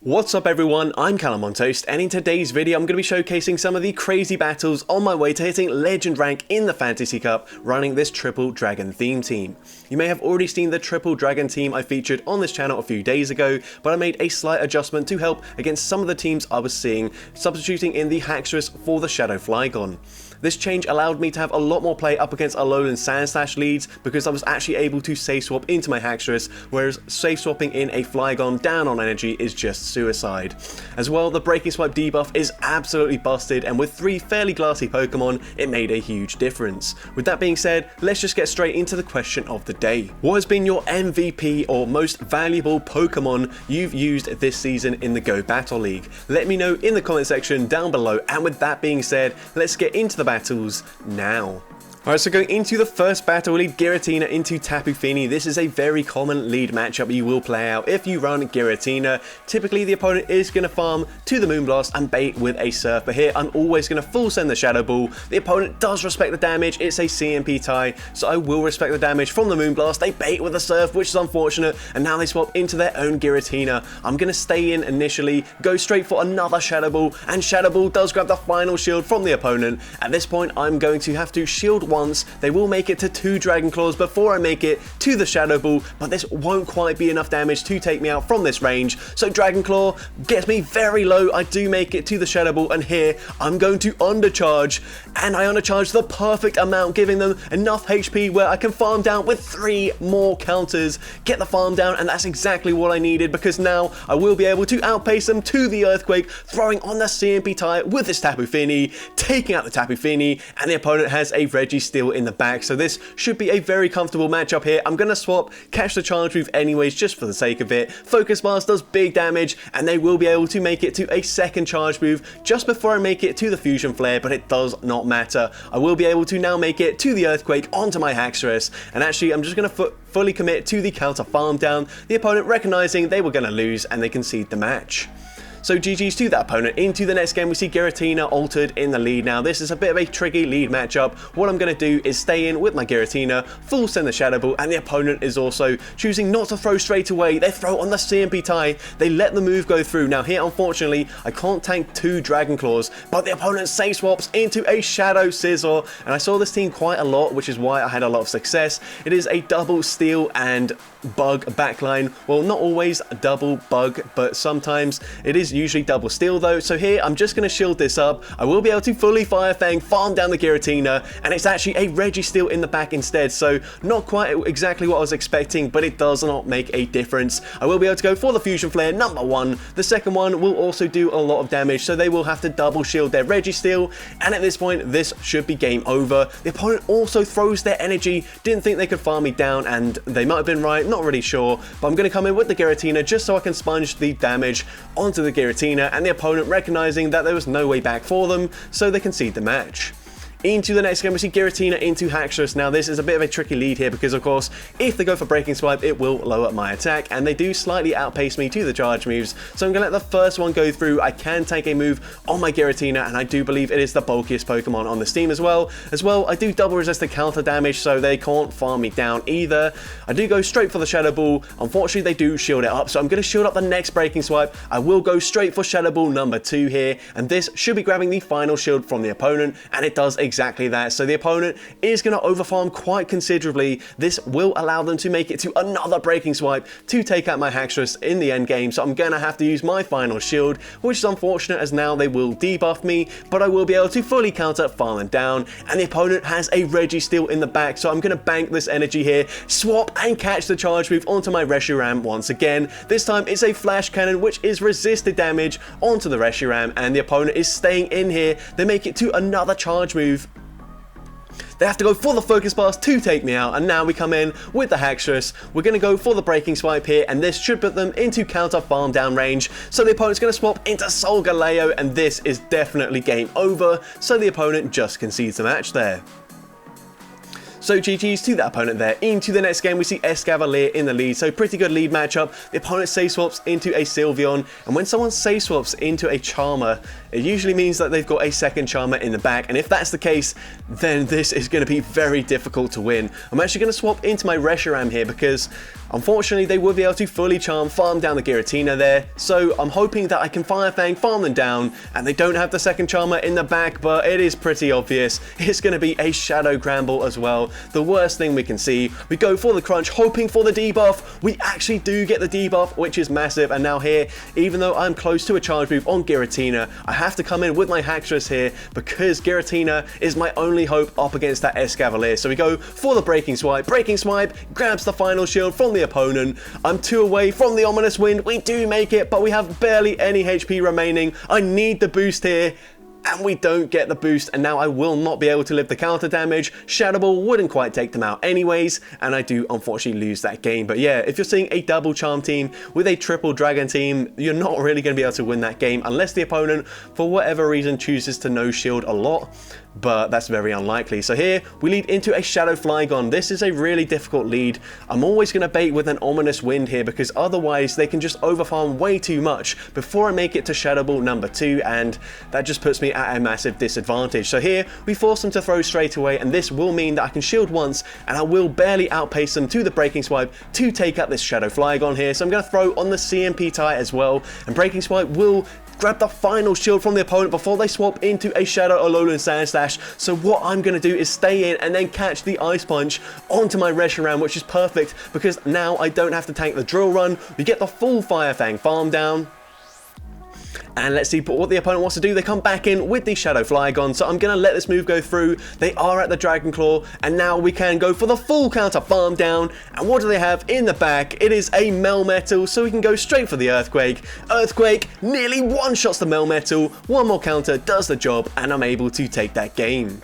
What's up everyone, I'm CallumOnToast, and in today's video I'm going to be showcasing some of the crazy battles on my way to hitting Legend rank in the Fantasy Cup running this Triple Dragon theme team. You may have already seen the Triple Dragon team I featured on this channel a few days ago, but I made a slight adjustment to help against some of the teams I was seeing, substituting in the Haxorus for the Shadow Flygon. This change allowed me to have a lot more play up against Alolan Sandslash leads because I was actually able to safe swap into my Haxorus, whereas safe swapping in a Flygon down on energy is just suicide. As well, the Breaking Swipe debuff is absolutely busted, and with 3 fairly glassy Pokemon, it made a huge difference. With that being said, let's just get straight into the question of the day. What has been your MVP or most valuable Pokemon you've used this season in the Go Battle League? Let me know in the comment section down below, and with that being said, let's get into the battles now. Alright, so going into the first battle, we lead Giratina into Tapu Fini. This is a very common lead matchup you will play out if you run Giratina. Typically, the opponent is going to farm to the Moonblast and bait with a Surf, but here I'm always going to full send the Shadow Ball. The opponent does respect the damage, it's a CMP tie, so I will respect the damage from the Moonblast. They bait with a Surf, which is unfortunate, and now they swap into their own Giratina. I'm going to stay in initially, go straight for another Shadow Ball, and Shadow Ball does grab the final shield from the opponent. At this point, I'm going to have to shield once. They will make it to 2 Dragon Claws before I make it to the Shadow Ball, but this won't quite be enough damage to take me out from this range. So Dragon Claw gets me very low. I do make it to the Shadow Ball, and here I'm going to undercharge, and I undercharge the perfect amount, giving them enough HP where I can farm down with 3 more counters, get the farm down, and that's exactly what I needed, because now I will be able to outpace them to the Earthquake, throwing on the CMP tie with this Tapu Fini, taking out the Tapu Fini, and the opponent has a Registeel in the back, so this should be a very comfortable matchup here. I'm going to swap, catch the charge move anyways just for the sake of it. Focus Blast does big damage, and they will be able to make it to a second charge move just before I make it to the Fusion Flare, but it does not matter. I will be able to now make it to the Earthquake onto my Haxorus, and actually I'm just going to fully commit to the counter farm down, the opponent recognizing they were going to lose, and they concede the match. So GG's to that opponent. Into the next game, we see Giratina altered in the lead. Now, this is a bit of a tricky lead matchup. What I'm going to do is stay in with my Giratina, full send the Shadow Ball, and the opponent is also choosing not to throw straight away. They throw on the CMP tie. They let the move go through. Now, here, unfortunately, I can't tank 2 Dragon Claws, but the opponent safe swaps into a Shadow Scizor, and I saw this team quite a lot, which is why I had a lot of success. It is a double Steel and Bug backline. Well, not always double Bug, but sometimes it is usually double Steel though. So here I'm just going to shield this up. I will be able to fully Fire Fang, farm down the Giratina, and it's actually a Registeel in the back instead. So not quite exactly what I was expecting, but it does not make a difference. I will be able to go for the Fusion Flare number 1. The second one will also do a lot of damage, so they will have to double shield their Registeel, and at this point this should be game over. The opponent also throws their energy. Didn't think they could farm me down, and they might have been right, not really sure, but I'm going to come in with the Giratina just so I can sponge the damage onto the Giratina, and the opponent recognizing that there was no way back for them, so they concede the match. Into the next game, we see Giratina into Haxorus. Now, this is a bit of a tricky lead here because, of course, if they go for Breaking Swipe, it will lower my attack, and they do slightly outpace me to the charge moves, so I'm going to let the first one go through. I can take a move on my Giratina, and I do believe it is the bulkiest Pokemon on this team as well. I do double resist the counter damage, so they can't farm me down either. I do go straight for the Shadow Ball. Unfortunately, they do shield it up, so I'm going to shield up the next Breaking Swipe. I will go straight for Shadow Ball number 2 here, and this should be grabbing the final shield from the opponent, and it does exactly that. So the opponent is going to overfarm quite considerably. This will allow them to make it to another Breaking Swipe to take out my Haxorus in the end game. So I'm going to have to use my final shield, which is unfortunate as now they will debuff me, but I will be able to fully counter, farm them down, and the opponent has a Registeel in the back. So I'm going to bank this energy here, swap and catch the charge move onto my Reshiram once again. This time it's a Flash Cannon, which is resisted damage onto the Reshiram, and the opponent is staying in here. They make it to another charge move. They have to go for the Focus Blast to take me out, and now we come in with the Haxorus. We're going to go for the Breaking Swipe here, and this should put them into counter farm down range. So the opponent's going to swap into Solgaleo, and this is definitely game over. So the opponent just concedes the match there. So GG's to that opponent there. Into the next game, we see Escavalier in the lead. So pretty good lead matchup. The opponent safe swaps into a Sylveon, and when someone safe swaps into a Charmer, it usually means that they've got a second Charmer in the back, and if that's the case, then this is going to be very difficult to win. I'm actually going to swap into my Reshiram here because Unfortunately, they would be able to fully charm, farm down the Giratina there, so I'm hoping that I can Fire Fang, farm them down, and they don't have the second charmer in the back, but it is pretty obvious. It's going to be a Shadow Gramble as well, the worst thing we can see. We go for the crunch, hoping for the debuff. We actually do get the debuff, which is massive, and now here, even though I'm close to a charge move on Giratina, I have to come in with my Haxorus here, because Giratina is my only hope up against that Escavalier. So we go for the Breaking Swipe, grabs the final shield from the opponent. I'm 2 away from the Ominous Wind. We do make it, but we have barely any HP remaining. I need the boost here, and we don't get the boost, and now I will not be able to live the counter damage. Shadow Ball wouldn't quite take them out anyways, and I do unfortunately lose that game. But yeah, if you're seeing a double charm team with a triple dragon team, you're not really going to be able to win that game unless the opponent, for whatever reason, chooses to no shield a lot. But that's very unlikely. So here we lead into a Shadow Flygon. This is a really difficult lead. I'm always going to bait with an Ominous Wind here, because otherwise they can just overfarm way too much before I make it to Shadow Ball number 2, and that just puts me at a massive disadvantage. So here we force them to throw straight away, and this will mean that I can shield once, and I will barely outpace them to the Breaking Swipe to take out this Shadow Flygon here. So I'm going to throw on the CMP tie as well, and Breaking Swipe will grab the final shield from the opponent before they swap into a Shadow Alolan Sandslash. So what I'm going to do is stay in and then catch the Ice Punch onto my Reshiram, which is perfect because now I don't have to tank the Drill Run. We get the full Fire Fang farm down. And let's see what the opponent wants to do. They come back in with the Shadow Flygon, so I'm going to let this move go through. They are at the Dragon Claw, and now we can go for the full counter farm down. And what do they have in the back? It is a Melmetal, so we can go straight for the Earthquake. Earthquake nearly one-shots the Melmetal. One more counter does the job, and I'm able to take that game.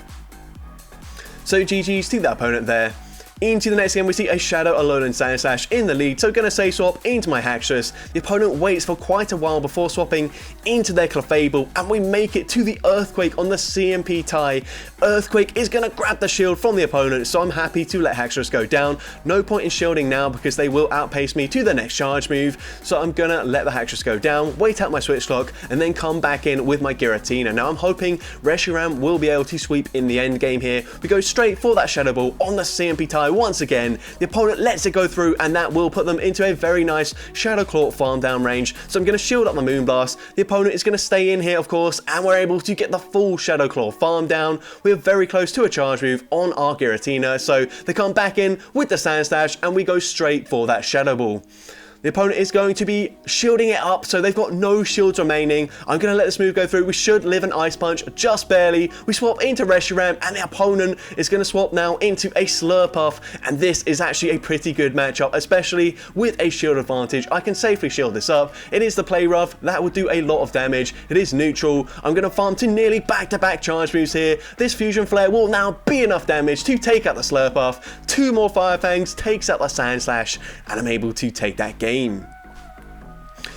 So GG's to the opponent there. Into the next game, we see a Shadow Alolan Sandslash in the lead, so going to say swap into my Haxorus. The opponent waits for quite a while before swapping into their Clefable, and we make it to the Earthquake on the CMP tie. Earthquake is going to grab the shield from the opponent, so I'm happy to let Haxorus go down. No point in shielding now because they will outpace me to the next charge move, so I'm going to let the Haxorus go down, wait out my Switch Lock, and then come back in with my Giratina. Now I'm hoping Reshiram will be able to sweep in the end game here. We go straight for that Shadow Ball on the CMP tie once again. The opponent lets it go through, and that will put them into a very nice Shadow Claw farm down range. So I'm going to shield up the Moonblast. The opponent is going to stay in here, of course, and we're able to get the full Shadow Claw farm down. We're very close to a charge move on our Giratina, so they come back in with the Sandslash, and we go straight for that Shadow Ball. The opponent is going to be shielding it up, so they've got no shields remaining. I'm going to let this move go through. We should live an Ice Punch, just barely. We swap into Reshiram, and the opponent is going to swap now into a Slurpuff, and this is actually a pretty good matchup, especially with a shield advantage. I can safely shield this up. It is the Play Rough. That would do a lot of damage. It is neutral. I'm going to farm to nearly back-to-back charge moves here. This Fusion Flare will now be enough damage to take out the Slurpuff. 2 more Fire Fangs takes out the Sandslash, and I'm able to take that game.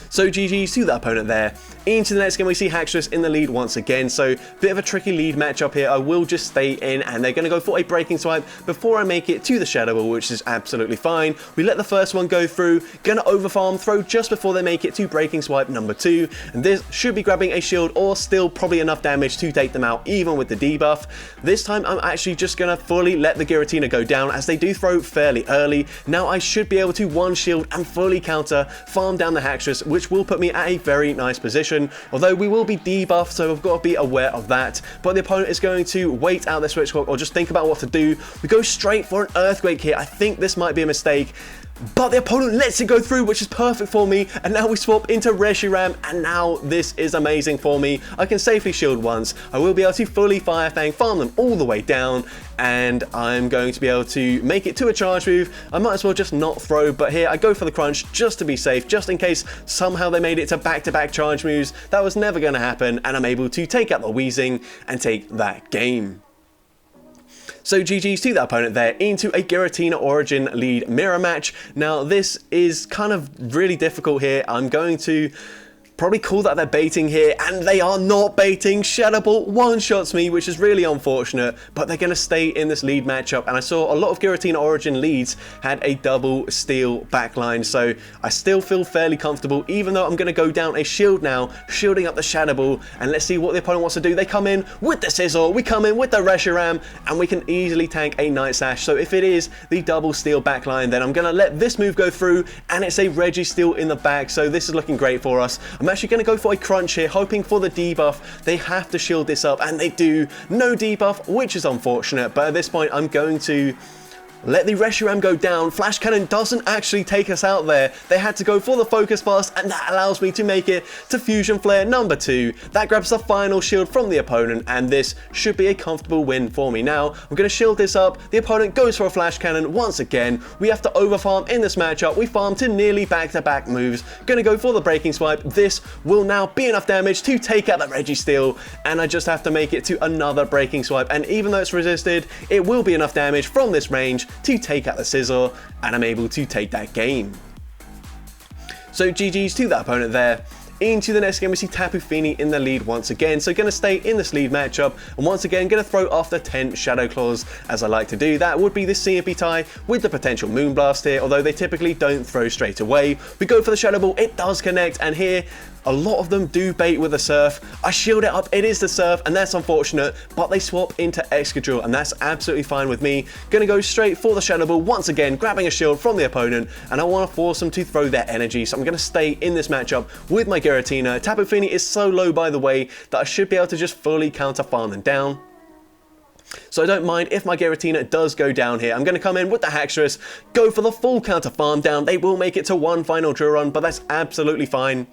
So GG's to the opponent there. Into the next game, we see Haxorus in the lead once again, so bit of a tricky lead matchup here. I will just stay in, and they're going to go for a Breaking Swipe before I make it to the Shadow Ball, which is absolutely fine. We let the first one go through, going to overfarm, throw just before they make it to Breaking Swipe number 2, and this should be grabbing a shield or still probably enough damage to take them out, even with the debuff. This time, I'm actually just going to fully let the Giratina go down, as they do throw fairly early. Now I should be able to one shield and fully counter, farm down the Haxorus, which will put me at a very nice position. Although we will be debuffed, so I've got to be aware of that. But the opponent is going to wait out their Switch Clock or just think about what to do. We go straight for an Earthquake here. I think this might be a mistake, but the opponent lets it go through, which is perfect for me. And now we swap into Reshiram, and now this is amazing for me. I can safely shield once. I will be able to fully Fire Fang, farm them all the way down, and I'm going to be able to make it to a charge move. I might as well just not throw, but here I go for the crunch just to be safe, just in case somehow they made it to back-to-back charge moves. That was never going to happen, and I'm able to take out the Weezing and take that game. So GG's to that opponent there, into a Giratina Origin lead mirror match. Now this is kind of really difficult here. I'm going to Probably cool that they're baiting here, and they are not baiting. Shadow Ball one-shots me, which is really unfortunate, but they're going to stay in this lead matchup, and I saw a lot of Giratina Origin leads had a double steal backline, so I still feel fairly comfortable, even though I'm going to go down a shield now, shielding up the Shadow Ball, and let's see what the opponent wants to do. They come in with the Scissor, we come in with the Reshiram, and we can easily tank a Night Slash. So if it is the double steal backline, then I'm going to let this move go through, and it's a Registeel in the back, so this is looking great for us. I'm actually going to go for a crunch here, hoping for the debuff. They have to shield this up, and they do. No debuff, which is unfortunate, but at this point I'm going to let the Reshiram go down. Flash Cannon doesn't actually take us out there. They had to go for the Focus Blast, and that allows me to make it to Fusion Flare number 2. That grabs the final shield from the opponent, and this should be a comfortable win for me. Now, I'm going to shield this up. The opponent goes for a Flash Cannon once again. We have to overfarm in this matchup. We farm to nearly back-to-back moves. Going to go for the Breaking Swipe. This will now be enough damage to take out the Registeel, and I just have to make it to another Breaking Swipe. And even though it's resisted, it will be enough damage from this range to take out the Scissor, and I'm able to take that game. So GG's to that opponent there. Into the next game, we see Tapu Fini in the lead once again, so going to stay in this lead matchup, and once again going to throw after 10 Shadow Claws, as I like to do. That would be the CMP tie with the potential Moonblast here, although they typically don't throw straight away. We go for the Shadow Ball, it does connect, and here a lot of them do bait with the Surf. I shield it up, it is the Surf, and that's unfortunate, but they swap into Excadrill, and that's absolutely fine with me. Gonna go straight for the Shadow Ball once again, grabbing a shield from the opponent, and I want to force them to throw their energy, so I'm gonna stay in this matchup with my Giratina. Tapu Fini is so low, by the way, that I should be able to just fully counter farm them down. So I don't mind if my Giratina does go down here. I'm going to come in with the Haxorus, go for the full counter farm down. They will make it to one final drill run, but that's absolutely fine.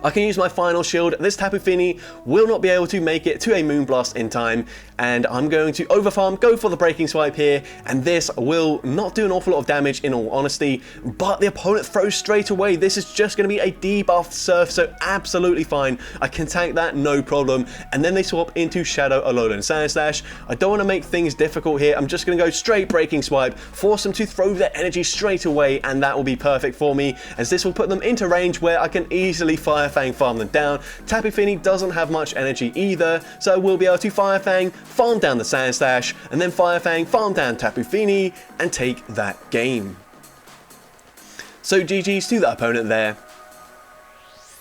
I can use my final shield. This Tapu Fini will not be able to make it to a Moonblast in time, and I'm going to overfarm, go for the Breaking Swipe here, and this will not do an awful lot of damage in all honesty, but the opponent throws straight away. This is just going to be a debuffed Surf, so absolutely fine. I can tank that, no problem, and then they swap into Shadow Alolan Sandslash. I don't want to make things difficult here. I'm just going to go straight Breaking Swipe, force them to throw their energy straight away, and that will be perfect for me, as this will put them into range where I can easily Fire Fang farm them down. Tapu Fini doesn't have much energy either, so we'll be able to Fire Fang, farm down the Sandslash, and then Fire Fang, farm down Tapu Fini, and take that game. So GG's to that opponent there.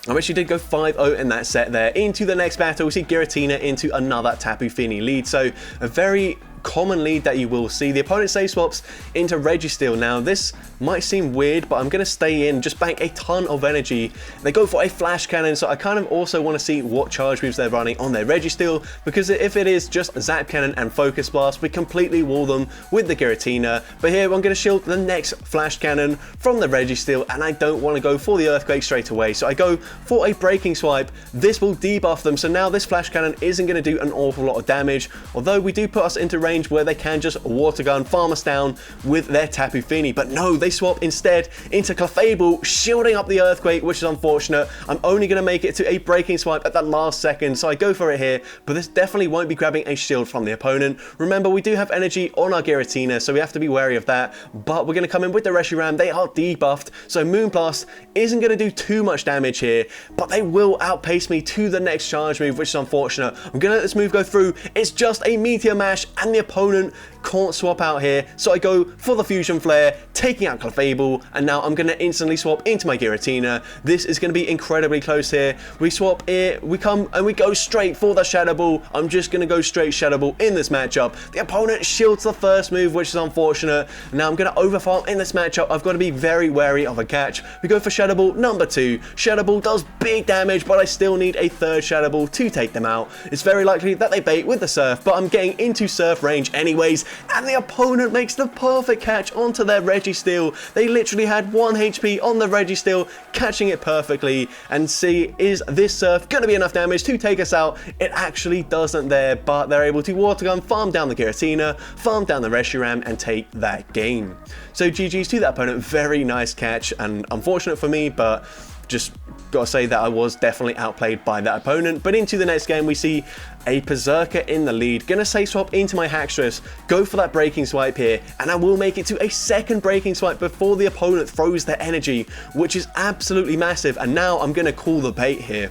I actually did go 5-0 in that set there. Into the next battle, we see Giratina into another Tapu Fini lead, so a very common lead that you will see. The opponent save swaps into Registeel. Now this might seem weird, but I'm going to stay in, just bank a ton of energy. They go for a Flash Cannon, so I kind of also want to see what charge moves they're running on their Registeel, because if it is just Zap Cannon and Focus Blast, we completely wall them with the Giratina. But here I'm going to shield the next Flash Cannon from the Registeel, and I don't want to go for the Earthquake straight away, so I go for a Breaking Swipe. This will debuff them, so now this Flash Cannon isn't going to do an awful lot of damage, although we do put us into range where they can just Water Gun, farm us down with their Tapu Fini. But no, they swap instead into Clefable, shielding up the Earthquake, which is unfortunate. I'm only going to make it to a Breaking Swipe at the last second, so I go for it here, but this definitely won't be grabbing a shield from the opponent. Remember, we do have energy on our Giratina, so we have to be wary of that, but we're going to come in with the Reshiram. They are debuffed, so Moonblast isn't going to do too much damage here, but they will outpace me to the next charge move, which is unfortunate. I'm going to let this move go through. It's just a Meteor Mash, and the opponent can't swap out here, so I go for the Fusion Flare, taking out Clefable, and now I'm going to instantly swap into my Giratina. This is going to be incredibly close here. We swap here, we come and we go straight for the Shadow Ball. I'm just going to go straight Shadow Ball in this matchup. The opponent shields the first move, which is unfortunate. Now I'm going to overfarm in this matchup. I've got to be very wary of a catch. We go for Shadow Ball number 2. Shadow Ball does big damage, but I still need a third Shadow Ball to take them out. It's very likely that they bait with the Surf, but I'm getting into Surf range anyways, and the opponent makes the perfect catch onto their Registeel. They literally had 1 HP on the Registeel, catching it perfectly, and see, is this Surf going to be enough damage to take us out? It actually doesn't there, but they're able to Water Gun, farm down the Giratina, farm down the Reshiram, and take that game. So GG's to that opponent. Very nice catch, and unfortunate for me, but just gotta say that I was definitely outplayed by that opponent. But into the next game, we see a Berserker in the lead. Gonna say swap into my Hackstress, go for that breaking swipe here, and I will make it to a second breaking swipe before the opponent throws their energy, which is absolutely massive. And now I'm gonna call the bait here.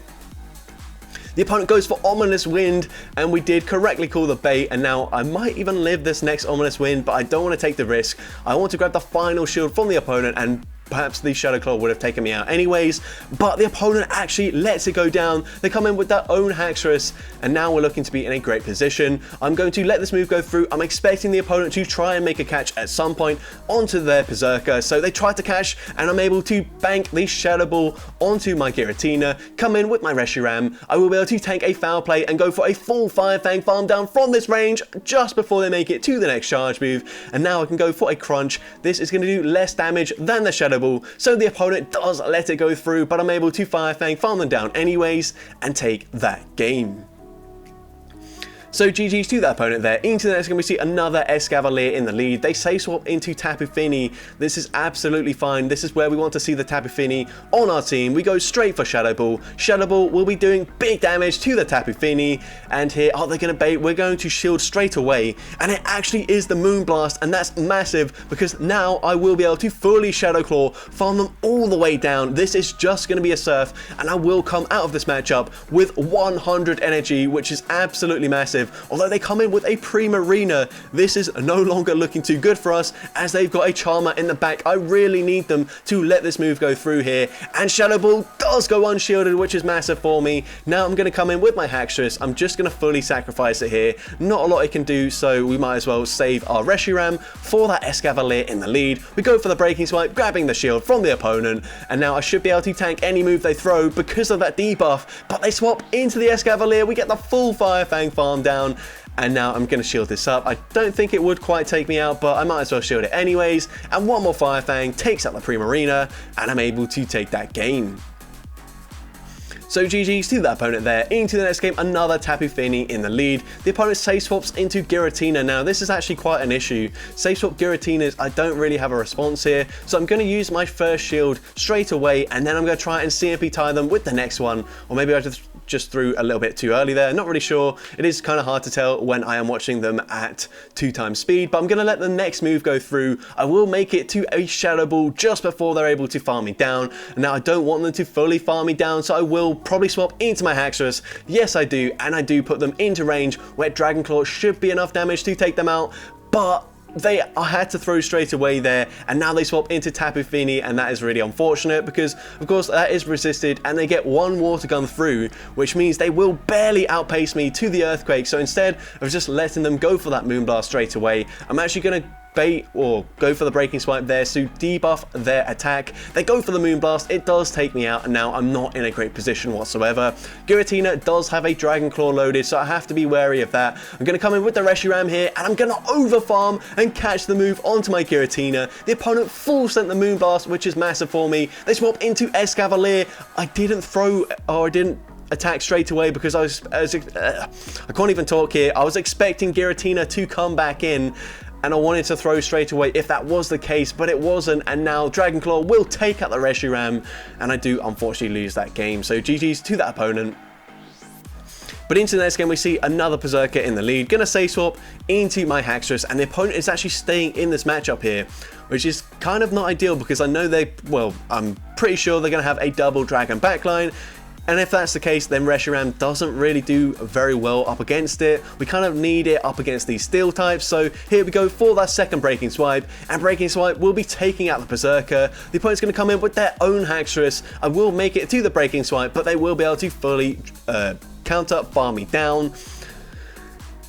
The opponent goes for Ominous Wind, and we did correctly call the bait, and now I might even live this next Ominous Wind, but I don't want to take the risk. I want to grab the final shield from the opponent, and perhaps the Shadow Claw would have taken me out anyways, but the opponent actually lets it go down. They come in with their own Hackstress, and now we're looking to be in a great position. I'm going to let this move go through. I'm expecting the opponent to try and make a catch at some point onto their Berserker, so they try to catch, and I'm able to bank the Shadow Ball onto my Giratina, come in with my Reshiram. I will be able to tank a foul play and go for a full Fire Fang farm down from this range just before they make it to the next charge move, and now I can go for a Crunch. This is going to do less damage than the Shadow Ball, so the opponent does let it go through, but I'm able to Fire Fang farm them down anyways and take that game. So GG's to that opponent there. Into the next game, we see another Escavalier in the lead. They say swap into Tapu Fini. This is absolutely fine. This is where we want to see the Tapu Fini on our team. We go straight for Shadow Ball. Shadow Ball will be doing big damage to the Tapu Fini. And here, oh, they're going to bait. We're going to shield straight away. And it actually is the Moonblast, and that's massive because now I will be able to fully Shadow Claw, farm them all the way down. This is just going to be a Surf, and I will come out of this matchup with 100 energy, which is absolutely massive. Although they come in with a Primarina, this is no longer looking too good for us as they've got a Charmer in the back. I really need them to let this move go through here, and Shadow Ball does go unshielded, which is massive for me. Now I'm going to come in with my Hackstress. I'm just going to fully sacrifice it here. Not a lot it can do, so we might as well save our Reshiram for that Escavalier in the lead. We go for the breaking swipe, grabbing the shield from the opponent, and now I should be able to tank any move they throw because of that debuff, but they swap into the Escavalier. We get the full Fire Fang farm down, and now I'm going to shield this up. I don't think it would quite take me out, but I might as well shield it anyways, and one more Fire Fang takes out the Primarina, and I'm able to take that game. So GG's to that opponent there. Into the next game, another Tapu Fini in the lead. The opponent safe swaps into Giratina. Now this is actually quite an issue. Safe swap Giratinas, I don't really have a response here, so I'm going to use my first shield straight away, and then I'm going to try and CMP tie them with the next one, or maybe I just threw a little bit too early there. Not really sure. It is kind of hard to tell when I am watching them at 2x speed, but I'm going to let the next move go through. I will make it to a Shadow Ball just before they're able to farm me down. And now I don't want them to fully farm me down, so I will probably swap into my Hackstress. Yes, I do, and I do put them into range where Dragon Claw should be enough damage to take them out, but I had to throw straight away there, and now they swap into Tapu Fini, and that is really unfortunate because, of course, that is resisted, and they get one Water Gun through, which means they will barely outpace me to the Earthquake. So instead of just letting them go for that Moonblast straight away, I'm actually going to bait or go for the breaking swipe there to debuff their attack. They go for the Moonblast, it does take me out, and now I'm not in a great position whatsoever. Giratina does have a Dragon Claw loaded, so I have to be wary of that. I'm going to come in with the Reshiram here, and I'm going to overfarm and catch the move onto my Giratina. The opponent full sent the Moonblast, which is massive for me. They swap into Escavalier. I didn't throw, or I didn't attack straight away because I can't even talk here. I was expecting Giratina to come back in, and I wanted to throw straight away if that was the case, but it wasn't, and now Dragon Claw will take out the Reshiram, and I do unfortunately lose that game. So GG's to that opponent. But into the next game, we see another Berserker in the lead. Gonna say swap into my Hackstress, and the opponent is actually staying in this matchup here, which is kind of not ideal because I know I'm pretty sure they're gonna have a double Dragon backline. And if that's the case, then Reshiram doesn't really do very well up against it. We kind of need it up against these steel types. So here we go for that second breaking swipe. And breaking swipe will be taking out the Berserker. The opponent's going to come in with their own Hackstress. I will make it to the breaking swipe, but they will be able to fully counter farm me down.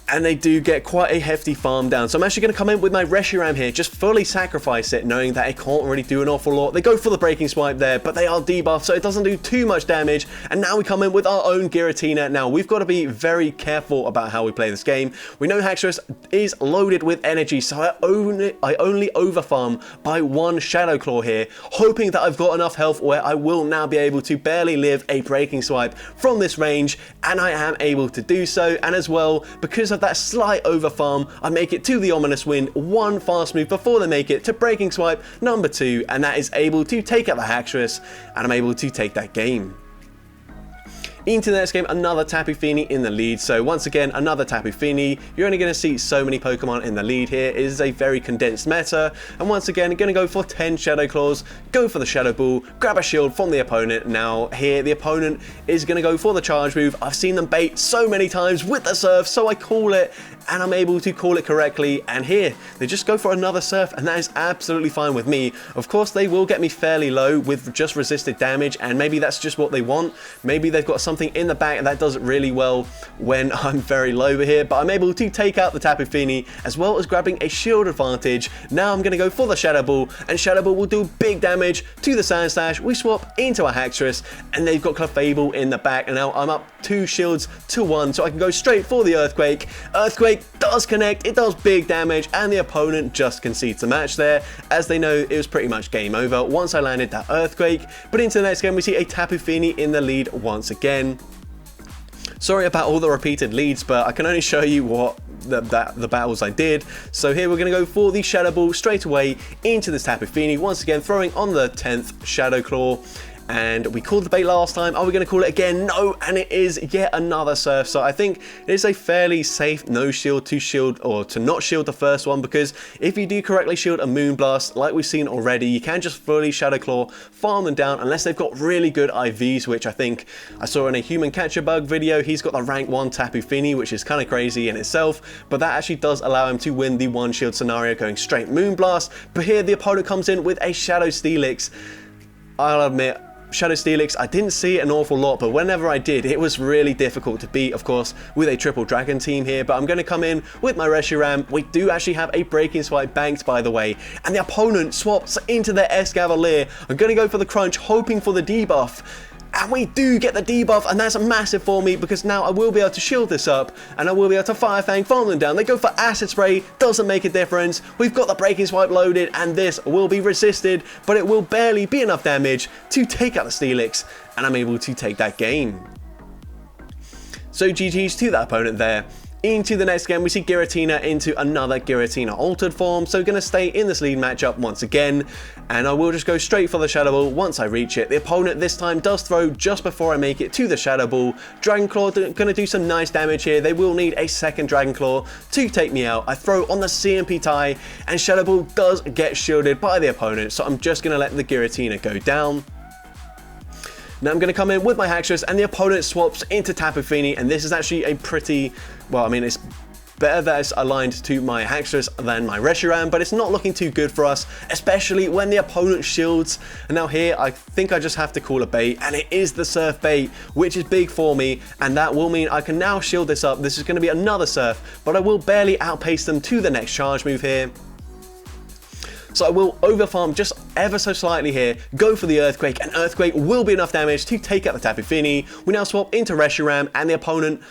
And they do get quite a hefty farm down. So I'm actually going to come in with my Reshiram here, just fully sacrifice it, knowing that it can't really do an awful lot. They go for the breaking swipe there, but they are debuffed, so it doesn't do too much damage. And now we come in with our own Giratina. Now, we've got to be very careful about how we play this game. We know Hackstress is loaded with energy, so I only overfarm by one Shadow Claw here, hoping that I've got enough health where I will now be able to barely live a breaking swipe from this range, and I am able to do so. And as well, because of that slight over farm, I make it to the ominous wind, one fast move before they make it to breaking swipe number 2, and that is able to take out the Haxorus, and I'm able to take that game. Into the next game, another Tapu Fini in the lead. So once again, another Tapu Fini. You're only going to see so many Pokemon in the lead here. It is a very condensed meta. And once again, going to go for 10 Shadow Claws, go for the Shadow Ball, grab a shield from the opponent. Now here, the opponent is going to go for the charge move. I've seen them bait so many times with the Surf, so I call it, and I'm able to call it correctly. And here, they just go for another Surf, and that is absolutely fine with me. Of course, they will get me fairly low with just resisted damage, and maybe that's just what they want. Maybe they've got something in the back that does it really well when I'm very low here, but I'm able to take out the Tapu Fini as well as grabbing a shield advantage. Now I'm going to go for the Shadow Ball, and Shadow Ball will do big damage to the Sandslash. We swap into a Haxorus, and they've got Clefable in the back, and now I'm up 2 shields to 1, so I can go straight for the Earthquake. Earthquake does connect, it does big damage, and the opponent just concedes the match there, as they know it was pretty much game over once I landed that Earthquake. But into the next game, we see a Tapu Fini in the lead once again. Sorry about all the repeated leads, but I can only show you what the battles I did. So here we're going to go for the Shadow Ball straight away into this Tapu Fini, once again throwing on the 10th Shadow Claw. And we called the bait last time. Are we going to call it again? No, and it is yet another Surf. So I think it is a fairly safe no shield to shield, or to not shield the first one, because if you do correctly shield a Moonblast, like we've seen already, you can just fully Shadow Claw, farm them down, unless they've got really good IVs, which I think I saw in a Human Catcher Bug video. He's got the rank 1 Tapu Fini, which is kind of crazy in itself, but that actually does allow him to win the 1 shield scenario going straight Moonblast. But here the opponent comes in with a Shadow Steelix. I'll admit, Shadow Steelix, I didn't see it an awful lot, but whenever I did, it was really difficult to beat, of course, with a triple dragon team here. But I'm going to come in with my Reshiram. We do actually have a breaking swipe banked, by the way, and the opponent swaps into their Escavalier. I'm going to go for the crunch, hoping for the debuff. And we do get the debuff, and that's massive for me, because now I will be able to shield this up, and I will be able to Fire Fang, farm them down. They go for Acid Spray, doesn't make a difference. We've got the Breaking Swipe loaded, and this will be resisted, but it will barely be enough damage to take out the Steelix, and I'm able to take that game. So GG's to that opponent there. Into the next game, we see Giratina into another Giratina altered form, so going to stay in this lead matchup once again, and I will just go straight for the Shadow Ball once I reach it. The opponent this time does throw just before I make it to the Shadow Ball. Dragon Claw going to do some nice damage here. They will need a second Dragon Claw to take me out. I throw on the CMP tie, and Shadow Ball does get shielded by the opponent, so I'm just going to let the Giratina go down. Now I'm going to come in with my Haxorus, and the opponent swaps into Tapu Fini, and this is actually a pretty, well, I mean, it's better that it's aligned to my Haxorus than my Reshiram, but it's not looking too good for us, especially when the opponent shields. And now here, I think I just have to call a bait, and it is the Surf bait, which is big for me, and that will mean I can now shield this up. This is going to be another Surf, but I will barely outpace them to the next charge move here. So I will overfarm just ever so slightly here, go for the Earthquake, and Earthquake will be enough damage to take out the Tapu Fini. We now swap into Reshiram, and the opponent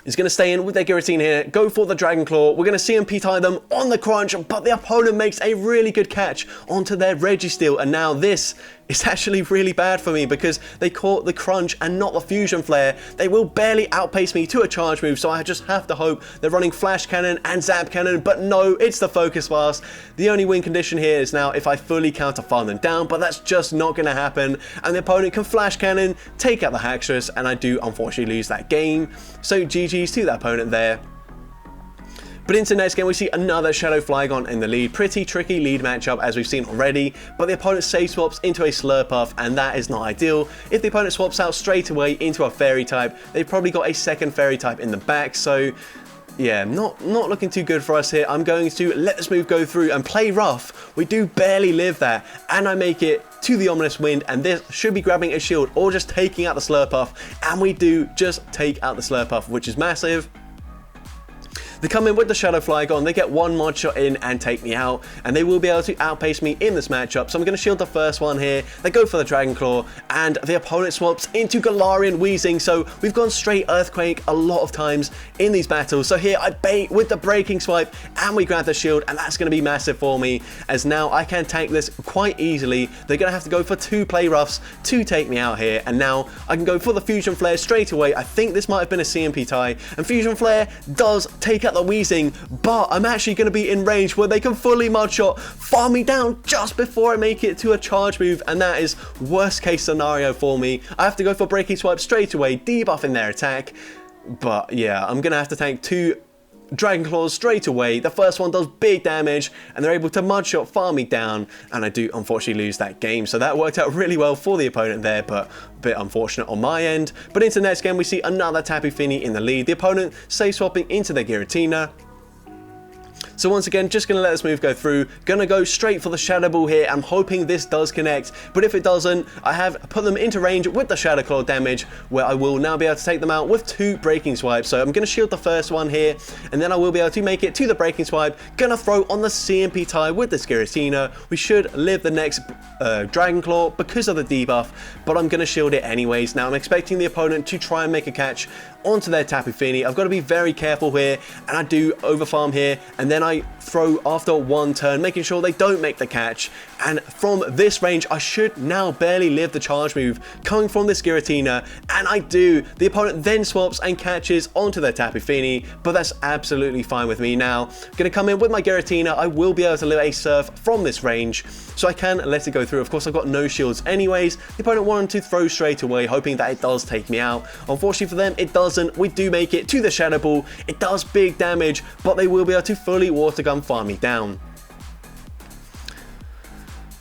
is going to stay in with their Giratina here, go for the Dragon Claw. We're going to CMP tie them on the crunch, but the opponent makes a really good catch onto their Registeel, and now this is actually really bad for me because they caught the crunch and not the Fusion Flare. They will barely outpace me to a charge move, so I just have to hope they're running Flash Cannon and Zap Cannon, but no, it's the Focus Blast. The only win condition here is now if I fully counter farm them down, but that's just not going to happen, and the opponent can Flash Cannon, take out the Haxorus, and I do unfortunately lose that game. So GG's to that opponent there. But into the next game, we see another Shadow Flygon in the lead. Pretty tricky lead matchup, as we've seen already, but the opponent safe swaps into a Slurpuff, and that is not ideal. If the opponent swaps out straight away into a Fairy type, they've probably got a second Fairy type in the back, so yeah, not looking too good for us here. I'm going to let this move go through and play rough. We do barely live that, and I make it to the Ominous Wind, and this should be grabbing a shield or just taking out the Slurpuff, and we do just take out the Slurpuff, which is massive. They come in with the Shadow Flygon, they get one mod shot in and take me out, and they will be able to outpace me in this matchup. So I'm going to shield the first one here, they go for the Dragon Claw, and the opponent swaps into Galarian Weezing. So we've gone straight Earthquake a lot of times in these battles. So here I bait with the Breaking Swipe, and we grab the shield, and that's going to be massive for me, as now I can tank this quite easily. They're going to have to go for 2 play roughs to take me out here, and now I can go for the Fusion Flare straight away. I think this might have been a CMP tie, and Fusion Flare does take out the Weezing, but I'm actually going to be in range where they can fully mud shot, farm me down just before I make it to a charge move, and that is worst case scenario for me. I have to go for Breaking Swipe straight away, debuffing their attack, but yeah, I'm going to have to tank 2 Dragon Claws straight away. The first one does big damage, and they're able to mud shot, farm me down, and I do unfortunately lose that game. So that worked out really well for the opponent there, but a bit unfortunate on my end. But into the next game, we see another Tapu Fini in the lead. The opponent safe swapping into the Giratina. So once again, just going to let this move go through. Going to go straight for the Shadow Ball here. I'm hoping this does connect, but if it doesn't, I have put them into range with the Shadow Claw damage, where I will now be able to take them out with 2 Breaking Swipes. So I'm going to shield the first one here, and then I will be able to make it to the Breaking Swipe. Going to throw on the CMP tie with the Giratina. We should live the next Dragon Claw because of the debuff, but I'm going to shield it anyways. Now I'm expecting the opponent to try and make a catch onto their Tapu Fini. I've got to be very careful here, and I do overfarm here, and then I throw after 1 turn, making sure they don't make the catch. And from this range, I should now barely live the charge move coming from this Giratina, and I do. The opponent then swaps and catches onto their Tapu Fini, but that's absolutely fine with me now. Going to come in with my Giratina. I will be able to live a Surf from this range, so I can let it go through. Of course, I've got no shields anyways. The opponent wanted to throw straight away, hoping that it does take me out. Unfortunately for them, it doesn't. We do make it to the Shadow Ball. It does big damage, but they will be able to fully Water Gun farm me down.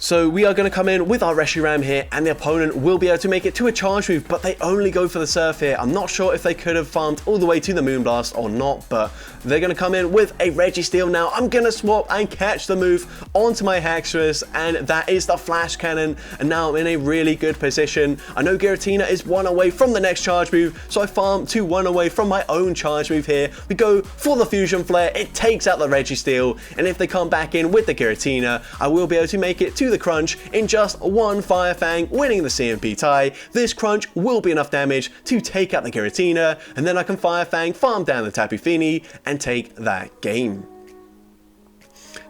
So we are going to come in with our Reshiram here, and the opponent will be able to make it to a charge move, but they only go for the Surf here. I'm not sure if they could have farmed all the way to the Moonblast or not, but they're going to come in with a Registeel now. I'm going to swap and catch the move onto my Haxorus, and that is the Flash Cannon, and now I'm in a really good position. I know Giratina is 1 away from the next charge move, so I farm to 1 away from my own charge move here. We go for the Fusion Flare. It takes out the Registeel, and if they come back in with the Giratina, I will be able to make it to the Crunch in just 1 Fire Fang, winning the CMP tie. This Crunch will be enough damage to take out the Giratina, and then I can Fire Fang, farm down the Tapu Fini, and take that game.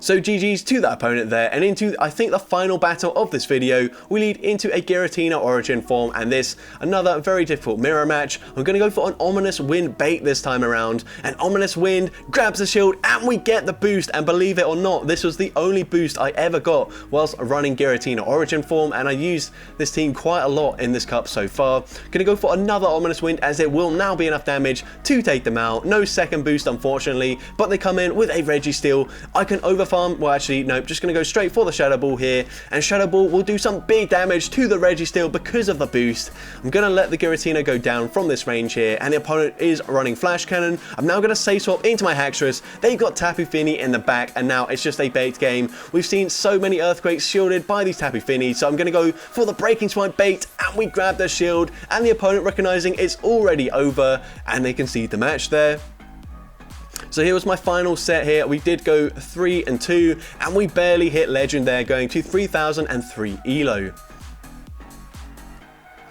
So GG's to that opponent there, and into, I think, the final battle of this video, we lead into a Giratina Origin form, and this, another very difficult mirror match. I'm going to go for an Ominous Wind bait this time around, and Ominous Wind grabs the shield, and we get the boost, and believe it or not, this was the only boost I ever got whilst running Giratina Origin form, and I used this team quite a lot in this cup so far. Going to go for another Ominous Wind, as it will now be enough damage to take them out. No second boost, unfortunately, but they come in with a Registeel. I can overfarm. Well, actually, nope, just going to go straight for the Shadow Ball here, and Shadow Ball will do some big damage to the Registeel because of the boost. I'm going to let the Giratina go down from this range here, and the opponent is running Flash Cannon. I'm now going to safe swap into my Haxorus. They've got Tapu Fini in the back, and now it's just a bait game. We've seen so many Earthquakes shielded by these Tapu Fini, so I'm going to go for the Breaking Swipe bait, and we grab the shield, and the opponent recognizing it's already over, and they concede the match there. So here was my final set here. We did go 3-2, and we barely hit Legend there, going to 3003 ELO.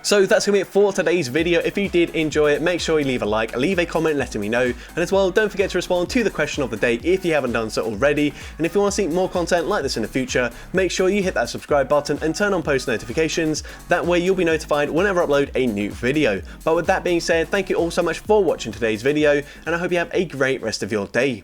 So that's going to be it for today's video. If you did enjoy it, make sure you leave a like, leave a comment letting me know, and as well, don't forget to respond to the question of the day if you haven't done so already. And if you want to see more content like this in the future, make sure you hit that subscribe button and turn on post notifications. That way you'll be notified whenever I upload a new video. But with that being said, thank you all so much for watching today's video, and I hope you have a great rest of your day.